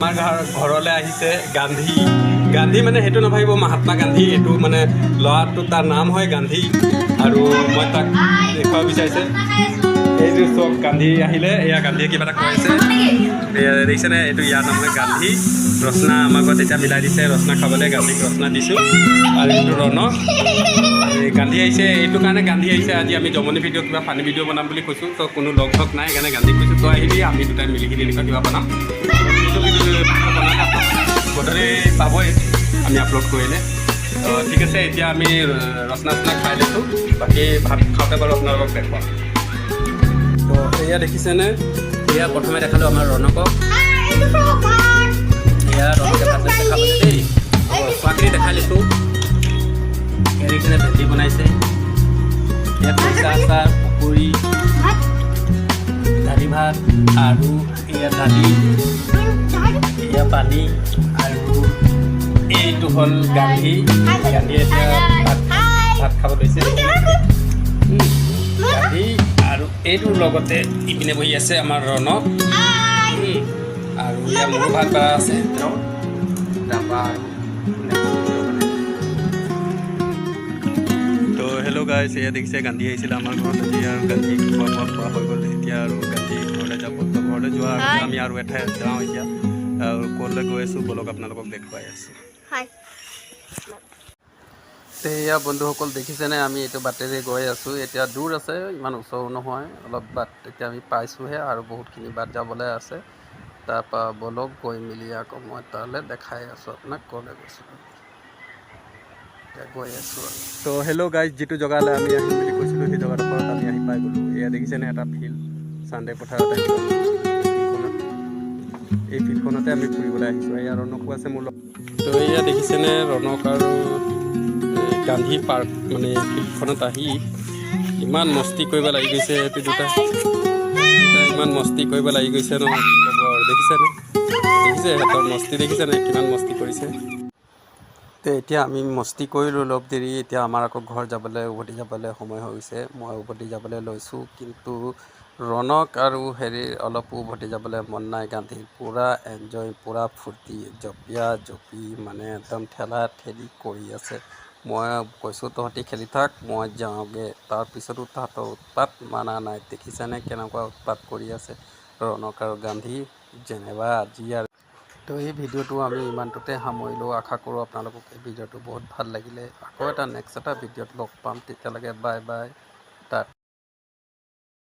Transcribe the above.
আমাৰ ঘৰলৈ আহিছে গান্ধী। গান্ধী মানে সেইটো নাভাবিব মহাত্মা গান্ধী, এইটো মানে ল'ৰাটো তাৰ নাম হয় গান্ধী। আৰু মই তাক দেখুৱাব বিচাৰিছে এইটো চব গান্ধী আহিলে, এয়া গান্ধীয়ে কিবা এটা কৈছে দেখিছেনে, এইটো ইয়াৰ নাম হয় গান্ধী। ৰচনা আমাৰ ঘৰত এতিয়া মিলাই দিছে, ৰচনা খাবলৈ গান্ধীক ৰচনা দিছোঁ। আৰু এইটো ৰণক গান্ধী আহিছে, এইটো কাৰণে গান্ধী আহিছে। আজি আমি জমনি ভিডিঅ' কিবা ফানি ভিডিঅ' বনাম বুলি কৈছোঁ, তো কোনো লগ ভগ নাই, সেইকাৰণে গান্ধীক কৈছোঁ তই আহিবি, আমি দুটাই মিলিকিনি এনেকুৱা কিবা বনাম। গধূলি পাবই আমি আপলোড কৰিলে। ঠিক আছে, এতিয়া আমি ৰচনা খাই লৈছোঁ, বাকী ভাত খাওঁতে বাৰু আপোনালোকক দেখুৱাম। তো এয়া দেখিছেনে, এয়া প্ৰথমে দেখালোঁ আমাৰ ৰণকক। এয়া ৰণকে ভাত লৈছে খাবলৈ দেই, খোৱাখিনি দেখাই লৈছোঁ। এৰিকিনে ভেন্দি বনাইছে, ইয়াত খৰিচা আচাৰ, পকৰি, দালি ভাত, আৰু এয়া দালি, এয়া পানী, আৰু এইটো হ'ল গান্ধী। গান্ধীয়ে এতিয়া ভাত খাব লৈছে গান্ধী। আৰু এইটোৰ লগতে ইপিনে বহি আছে আমাৰ ৰণক, আৰু ইয়াৰ মোৰো ভাত বা আছে। তাৰপৰা তো হেল্ল' গাইজ, এয়া দেখিছে গান্ধী আহিছিলে আমাৰ ঘৰত আজি, আৰু গান্ধী খোৱা হৈ গ'ল। এতিয়া আৰু গান্ধী ঘৰলৈ যাব, তো ঘৰলৈ যোৱাৰ আগতে আমি আৰু এঠাইত যাওঁ এতিয়া, আৰু ক'লৈ গৈ আছোঁ ব'লক আপোনালোকক দেখুৱাই আছোঁ। এয়া বন্ধুসকল দেখিছেনে, আমি এইটো বাটেৰে গৈ আছোঁ। এতিয়া দূৰ আছে, ইমান ওচৰো নহয়, অলপ বাট এতিয়া আমি পাইছোঁহে, আৰু বহুতখিনি বাট যাবলৈ আছে। তাৰপৰা ব'লক গৈ মেলি আকৌ মই তালৈ দেখাই আছোঁ আপোনাক ক'লৈ গৈছিলোঁ। এতিয়া গৈ আছোঁ আৰু। তো হেল্ল' গাইজ, যিটো জেগালৈ আমি আহিম বুলি কৈছিলোঁ সেই জেগাডোখৰত আমি আহি পাই গ'লোঁ। এয়া দেখিছেনে এটা ফিল্ড, চানডে পথাৰত আহিছোঁ আমি ফিল্ডখনত। এই ফিল্ডখনতে আমি ফুৰিবলৈ আহিছোঁ। এয়া ৰণকো আছে মোৰ লগত। তো এয়া দেখিছেনে ৰণক আৰু গান্ধী পাৰ্ক, মানে ফিল্ডখনত আহি ইমান মস্তি কৰিব লাগি গৈছে। সিহঁতি দুটা ইমান মস্তি কৰিব লাগি গৈছে নহয়, কি ক'ব আৰু। দেখিছে সিহঁতৰ মস্তি, দেখিছেনে কিমান মস্তি কৰিছে। তো এতিয়া আমি মস্তি কৰিলোঁ অলপ দেৰি, এতিয়া আমাৰ আকৌ ঘৰ যাবলৈ উভতি যাবলৈ সময় হৈ গৈছে। মই উভতি যাবলৈ লৈছোঁ, কিন্তু ৰণক আৰু অলপো উভতি যাবলৈ মন নাই। গান্ধীৰ পূৰা এনজয়, পূৰা ফূৰ্তি, জঁপিয়া জঁপি মানে একদম ঠেলা ঠেলি কৰি আছে। মই কৈছোঁ তহঁতি খেলি থাক, মই যাওঁগৈ। তাৰপিছতো তাহাঁতৰ উৎপাত মানা নাই। দেখিছেনে কেনেকুৱা উৎপাত কৰি আছে ৰণক আৰু গান্ধী, যেনেবা আজি আৰু। তো এই ভিডিঅ'টো আমি ইমানটোতে সামৰিলোঁ। আশা কৰোঁ আপোনালোকক এই ভিডিঅ'টো বহুত ভাল লাগিলে। আকৌ এটা নেক্সট এটা ভিডিঅ'ত লগ পাম, তেতিয়ালৈকে বাই বাই।